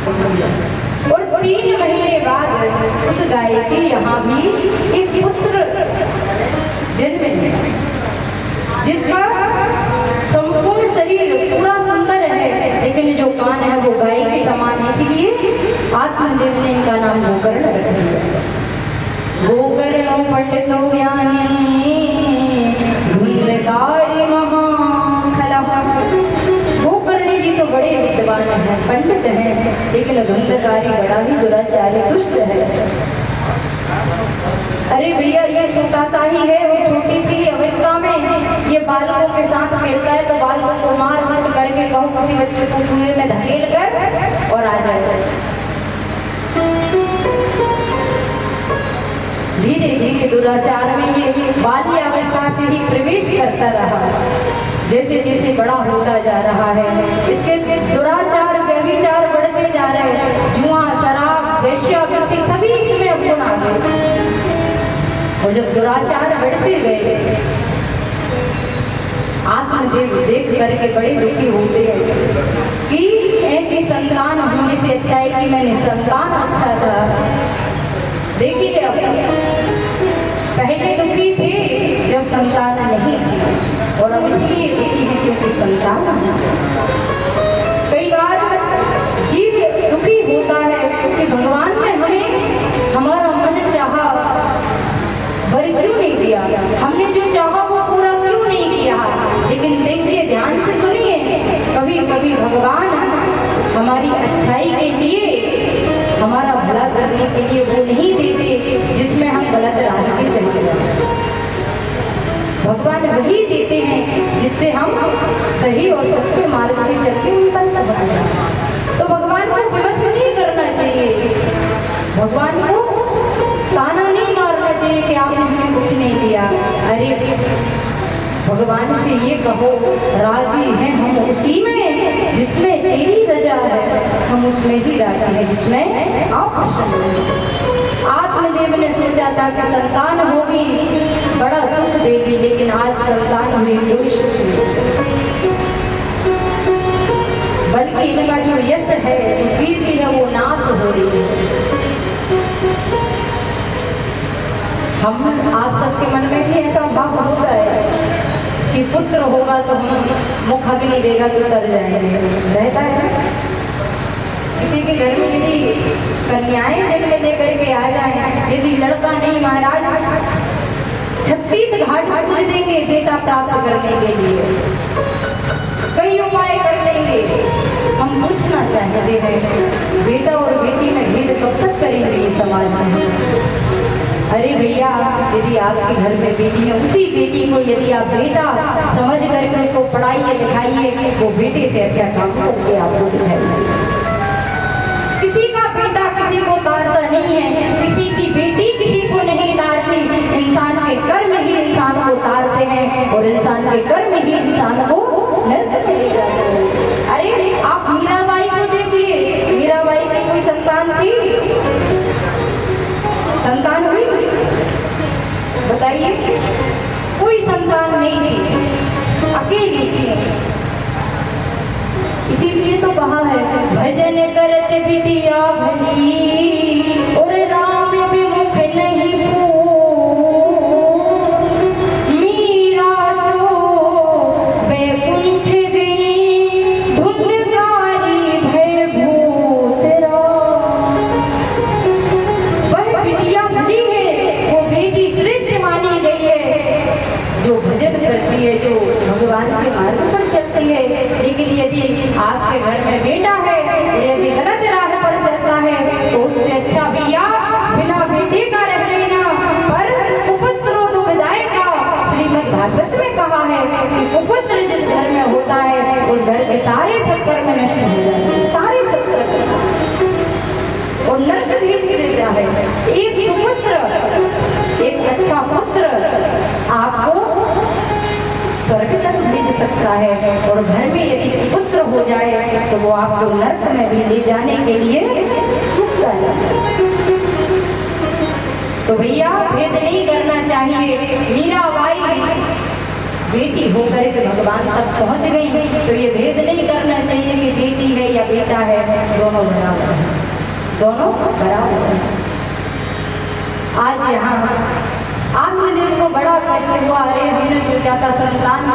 और 3 महीने बाद उस गाय के यहाँ भी एक पुत्र जन्म लिया, जिसका संपूर्ण शरीर पूरा सुंदर है, लेकिन जो कान है वो गाय के समान है। इसलिए आत्मदेव ने इनका नाम गोकर्ण रख दिया। गोकर्ण पंडितो ज्ञानी धुंधकारी महाखला। गोकर्ण जी तो बड़े विद्वान हैं, पंडित हैं, लेकिन धुंधकारी बड़ा ही दुराचारी दुष्ट है। अरे भैया ये छोटा सा ही है, वो छोटी सी अवस्था में ये बालकों के साथ खेलता है, तो बालकों को मार मार करके कहो किसी बच्चे को कुएं में धकेल कर और आ जाए। धीरे धीरे दुराचार में ये बाल्य अवस्था से ही प्रवेश करता रहा। जैसे जैसे बड़ा होता जा रहा है, इसके दुराचार व्यभिचार बढ़ते जा रहे हैं। जुआ, शराब, वेश्यावृत्ति सभी इसमें अवगुण आ गए। और जब दुराचार बढ़ते गए, आत्मदेव देख करके बड़े दुखी होते हैं कि ऐसी संतान होने से अच्छा है कि मैंने संतान अच्छा था। देखिए अब पहले दुखी थे जब संतान नहीं थी, और अब इसलिए दुखी है क्योंकि संतान है। कई बार जीव दुखी होता है कि भगवान ने हमें हमारा मन चाहा वर क्यों नहीं दिया, हमने जो चाहा वो पूरा क्यों नहीं किया। लेकिन देखिए, ध्यान से सुनिए, कभी कभी भगवान हमारी अच्छाई के लिए, हमारा भला करने के लिए वो नहीं देते जिसमें हम गलत राह पे चले जाते। भगवान वही देते हैं जिससे हम सही और सच्चे मार्ग पे चलते उन्नत बन जाए। तो भगवान को विवश नहीं करना चाहिए, भगवान को ताना नहीं मारना चाहिए कि आपने हमें कुछ नहीं दिया। अरे भगवान से ये कहो, राजी हैं हम उसी में जिसमें तेरी रजा है, हम उसमें ही राजी हैं जिसमें आप प्रसन्न हैं। आत्मदेव ने सोचा था कि संतान होगी बड़ा सुख देगी, लेकिन आज संतान हुई कोई सुख नहीं, बल्कि इनका जो यश है, कीर्ति है, वो नाश हो रही है। हम आप सबके मन में भी ऐसा भाव होता है कि पुत्र होगा तो हम मुख अग्नि देगा तो तर जाएंगे, रहता है। किसी के घर में यदि कन्याएं जन्म लेकर के आ जाए, यदि लड़का नहीं, महाराज 36 घाट पूज देंगे बेटा प्राप्त करने के लिए, कई उपाय कर लेंगे। हम पूछना चाहते हैं, बेटा और बेटी में भेद कब तक करेंगे ये समाज में। अरे भैया, यदि आपके घर में बेटी है, उसी बेटी को यदि आप बेटा समझ करके उसको पढ़ाइए लिखाइए, वो बेटे से अच्छा काम करके आपको दिखाइए। किसी का बेटा किसी को तारता नहीं है, किसी की बेटी किसी को नहीं तारती। इंसान के कर्म ही इंसान को तारते हैं, और इंसान के कर्म ही इंसान को नरक में ले जाते हैं। अरे आप मीराबाई को देखिए, मीराबाई की कोई संतान थी? संतान हुई? बताइए, कोई संतान नहीं थी, अकेली थी। इसीलिए तो कहा है, भजन करते विद्या भली और राम विमुख नहीं भूल। मीरा तो वैकुंठ गई धुंधकारी भय भूत राम। वह विद्या भली है, वो बेटी श्रेष्ठ मानी गई है, जो भजन करती है, जो भगवान के मार्ग पर चलती है। लेकिन यदि आपके घर में बेटा है, यदि गलत राह पर चलता है, तो उससे अच्छा भैया बिना बेटे का रह लेना। पर कुपुत्रो दुखदायका, श्रीमद् भागवत में कहा है कि कुपुत्र जिस घर में होता है, उस घर के सारे सत्कर्म नष्ट हो जाते हैं, सारे सत्कर्म, और नष्ट भी देता है। एक सुपुत्र, एक अच्छा पुत्र आपको स्वर्ग तक भेज सकता है, और घर में यदि पुत्र हो जाए तो वो आपको नरक में भी ले जाने के लिए रुकता है। तो भैया भेद नहीं करना चाहिए। मीराबाई बेटी होकर के भगवान तक पहुंच गई। तो ये भेद नहीं करना चाहिए कि बेटी है या बेटा है, दोनों बराबर है, दोनों बराबर है। आज यहाँ आत्मदेव को बड़ा कष्ट हुआ, अरे हमने सोचा था संतान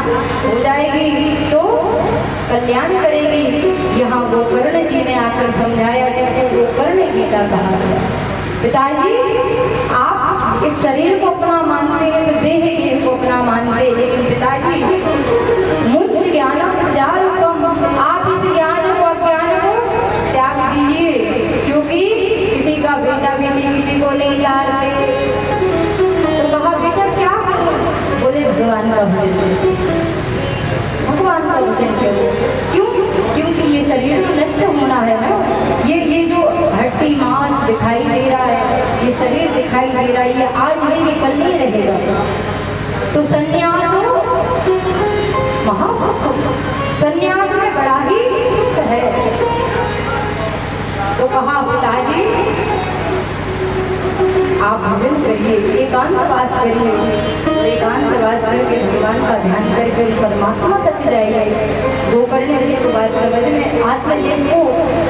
हो जाएगी तो कल्याण करेगी। यहाँ गोकर्ण जी ने आकर समझाया, जिसको गोकर्ण गीता कहा गया। पिताजी आप इस शरीर को अपना मानते हैं, इस देह को अपना मानते हैं, लेकिन पिताजी मुझ ज्ञान जाल कम, आप इस ज्ञान को अज्ञान को त्याग दीजिए, क्योंकि किसी का बेटा बेटी किसी को नहीं जानते। तो कहा बेटा क्या करूं? बोले भगवान का भजन, भगवान का भजन करो। क्यों? क्योंकि ये शरीर तो नष्ट होना है ना, ये जो हड्डी मांस दिखाई दे रहा है, ये शरीर दिखाई दे रहा है, ये आज नहीं ये कल नहीं रहेगा। तो संन्यास महासुख, संन्यास में बड़ा ही सुख है। तो कहा पिताजी आप भजन करिए, एकांतवास करिए, एकांतवास करके भगवान का ध्यान करके परमात्मा तक जाइए। गोकर्ण जी को बात समझ में, आत्मदेव को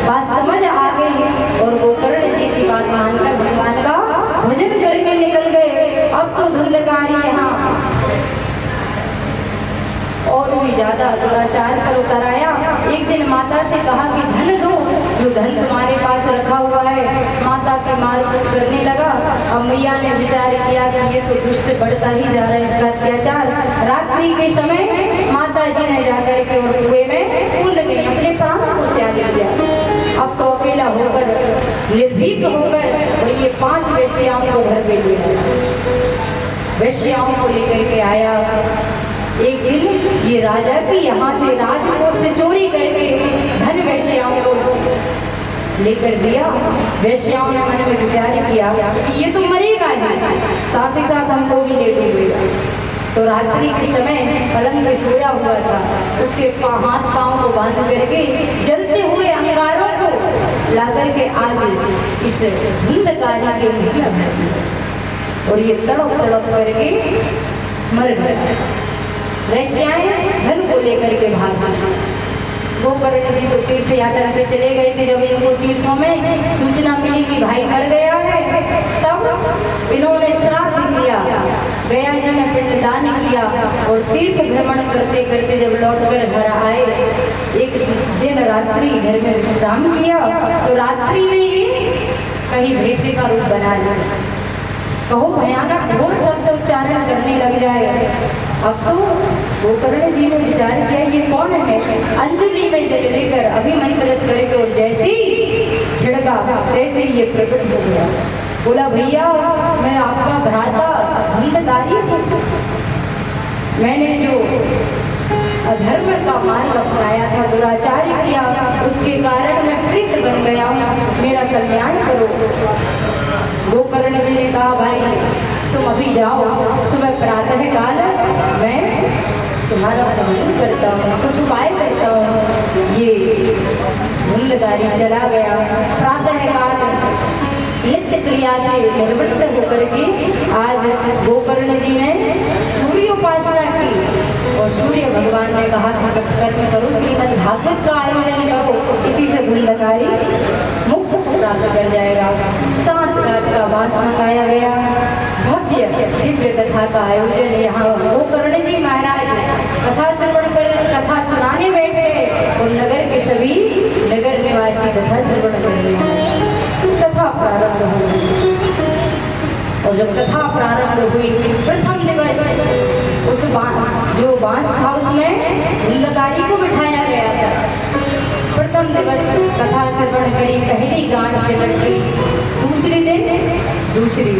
बात समझ आ गई और गोकर्ण जी की बात मानकर भगवान का भजन करके निकल गए। अब तो धुंधकारी यहाँ और भी ज्यादा दुराचार पर उतर आया। एक दिन माता से कहा कि धन दो, जो धन तुम्हारे पास रखा हुआ है। माता के मारपीट करने लगा। अब मैया ने विचार किया कि ये तो दुष्ट बढ़ता ही जा रहा है, इसका अत्याचार। रात्रि के समय माता जी ने जाकर के और कुएं में कूद गई, अपने प्राण को त्याग दिया। अब तो अकेला होकर निर्भीक होकर और ये 5 वेश्याओं को घर पे ले आया, वेश्याओं को लेकर के आया। एक दिन ये राजा की यहाँ से राजकोष से चोरी करके धन वेश्याओं को लेकर दिया। वेश्याओं ने मन में विचार किया कि ये तो मरेगा ही, साथ ही साथ हमको भी ले लेगा। तो रात्रि के समय पलंग पे सोया हुआ था, उसके हाथ पांव को बांध करके जलते हुए अंगारों को ला करके आगे इस धुंधकारी के मुंह में भर दिया और ये तड़प तड़प करके मर गया। वैश्याएं धन को लेकर के भाग गई। गोकर्ण जी तो तीर्थ यात्रा पे चले गए थे। जब इनको तीर्थों में सूचना मिली कि भाई मर गया है, तब इन्होंने श्राद्ध किया, गया जी ने पिंडदान किया और तीर्थ भ्रमण करते करते जब लौटकर घर आए, एक दिन रात्रि घर में विश्राम किया। तो रात्रि में ही कहीं भैंसे का रूप बना लिया, कहो भयानक घोर शब्द उच्चारण करने लग जाए। अब तो गोकर्ण जी ने विचार किया ये कौन है। अंजलि में जल लेकर अभिमंत्रित करके और जैसे छिड़का तैसे ये प्रकट हो गया। बोला भैया मैं आपका भ्राता धुंधकारी हूँ, मैंने जो अधर्म का मार्ग अपनाया था, दुराचार्य किया, उसके कारण मैं प्रीत बन गया, मेरा कल्याण करो। गोकर्ण जी ने कहा भाई तुम अभी जाओ, सुबह प्रातः काल मैं तुम्हारा भजन करता हूँ, कुछ उपाय करता हूँ। ये धुंधकारी चला गया। प्रातः काल नित्य क्रिया से निर्वृत्त होकर के आज गोकर्ण जी ने सूर्योपासना की और सूर्य भगवान ने कहा कि सत्कर्म करो, श्रीमद् भागवत का आयोजन करो, इसी से धुंधकारी मुक्त प्राप्त कर जाएगा। 7 घाट का वास मंगाया गया, भव्य दिव्य कथा का आयोजन। यहाँ गोकर्ण जी महाराज कथा श्रवण कर कथा सुनाने बैठे और नगर के सभी नगर निवासी कथा श्रवण कर रहे। कथा प्रारंभ हुई और जब कथा प्रारंभ हुई प्रथम दिवस उस जो बांस था उसमें धुंधकारी को बिठाया गया था। प्रथम दिवस कथा श्रवण करी, पहली गांठ चिपक गई, दूसरे दिन दूसरी,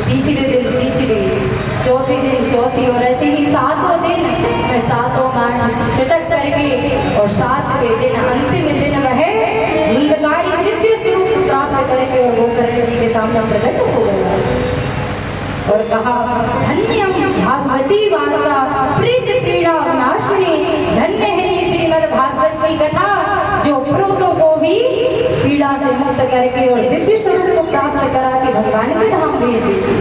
तीसरे दिन तीसरी, चौथे दिन चौथी और ऐसे ही 7वां दिन मैं 7वां गांठ चटक करके और 7वें दिन अंतिम दिन वह धुंधकारी दिव्य स्वरूप प्राप्त करके और गोकर्ण जी के सामने प्रकट हो गया और कहा धन्यम भागवती वार्ता प्रीत पीड़ा नाशिनी। धन्य है ये श्रीमद् भागवत की कथा जो प्रोतों को भी पीड़ा से मुक्त करके और दिव्य स्वरूप को प्राप्त करा के भगवान के धाम भेज देती।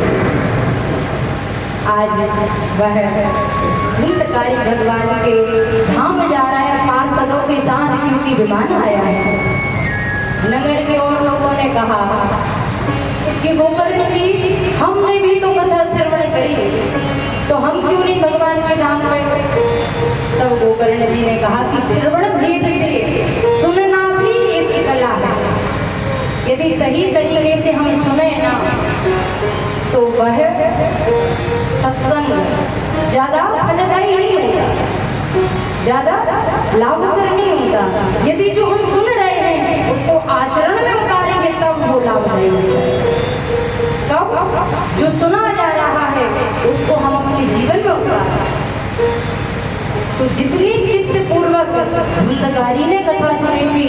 आज वह हितकारी भगवान के धाम जा रहा है पार्षदों के साथ, क्योंकि विमान आया है। नगर के और लोगों ने कहा कि गोकर्ण जी, हमने भी तो कथा श्रवण करी, तो हम क्यों नहीं भगवान के धाम में? तब गोकर्ण जी ने कहा कि श्रवण भेद से सुनना भी एक कला है। यदि सही तरीके से हम सुने ना तो वह सत्संग ज्यादा फलदायी नहीं होता, ज्यादा लाभकर नहीं होता। यदि जो हम सुन रहे हैं उसको आचरण में उतारेंगे तब वो लाभदायी होता। कब जो सुना जा रहा है उसको हम अपने जीवन में उतारें। तो जितनी चित्त पूर्वक धुंधकारी ने कथा सुनी थी,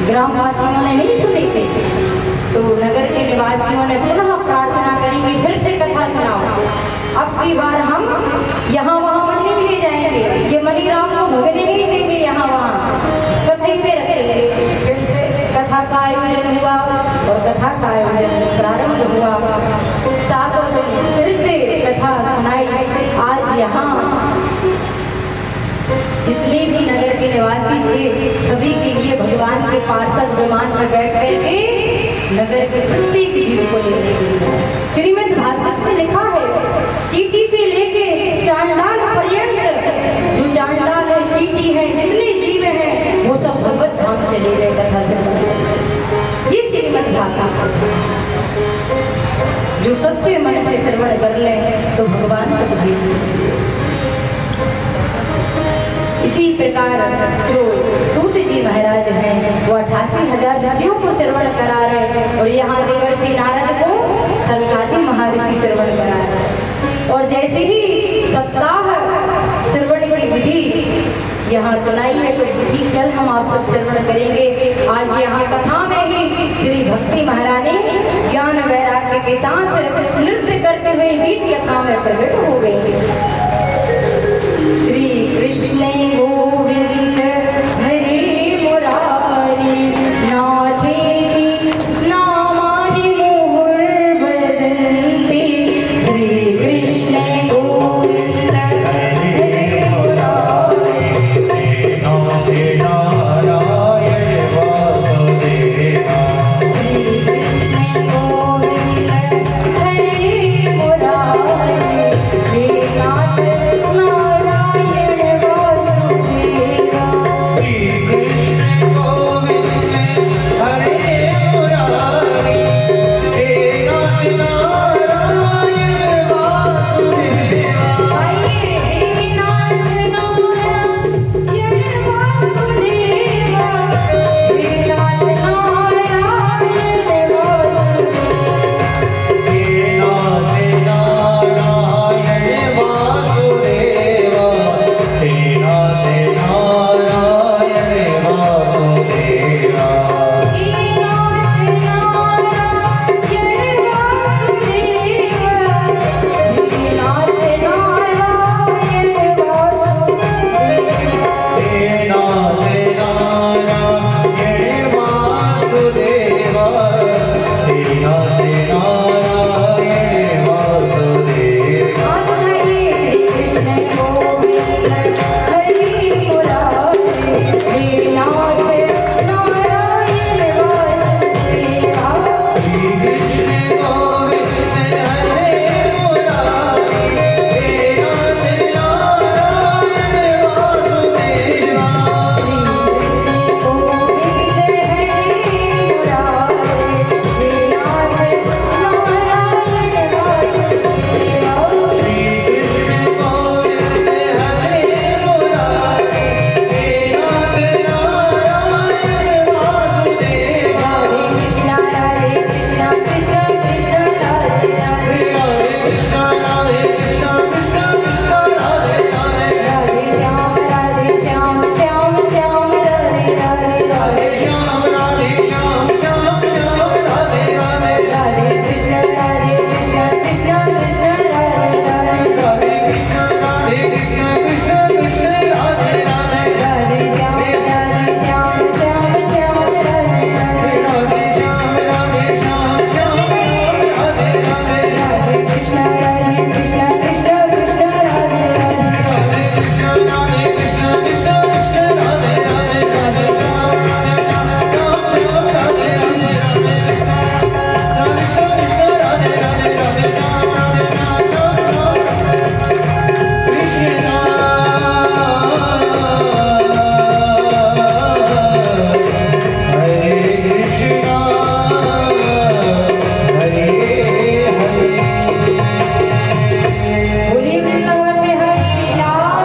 ग्रामवासियों ने नहीं सुनी थी, तो नगर के निवासियों ने पुनः प्रार्थना करेंगे, फिर से कथा सुनाओ। अब की बार हम यहाँ वहाँ नहीं ले जाएंगे, ये मनीराम को भगने नहीं देंगे, यहाँ वहाँ कथई पे रखेंगे। फिर से कथा का आयोजन हुआ और कथा का आयोजन प्रारंभ हुआ। सातों दिन फिर से कथा सुनाई। आज यहाँ जितने भी नगर के निवासी थे सभी के लिए भगवान के पार्षद विमान में बैठ करके नगर के प्रत्येक जीव को लेने के लिए श्रीमद् भागवत में लिखा है, चींटी से लेके चांडाल पर्यंत, जो चांडाल है, चींटी है, जितने जीव हैं वो सब भगवत धाम चले गए कथा से। ये श्रीमद् भागवत जो सच्चे मन से श्रवण कर ले तो भगवान तक भेज। इसी प्रकार जो सूत जी महाराज हैं वो 88,000 ऋषियों को श्रवण करा रहे हैं, और यहाँ देवर्षि नारद को सनकादि महर्षि श्रवण करा रहे हैं। और जैसे ही सप्ताह श्रवण की विधि यहाँ सुनाई है, तो विधि कल हम आप सब श्रवण करेंगे। आज यहाँ कथा में ही श्री भक्ति महारानी ज्ञान वैराग्य के साथ नृत्य करते हुए बीच कथा में प्रकट हो गई। श्री कृष्ण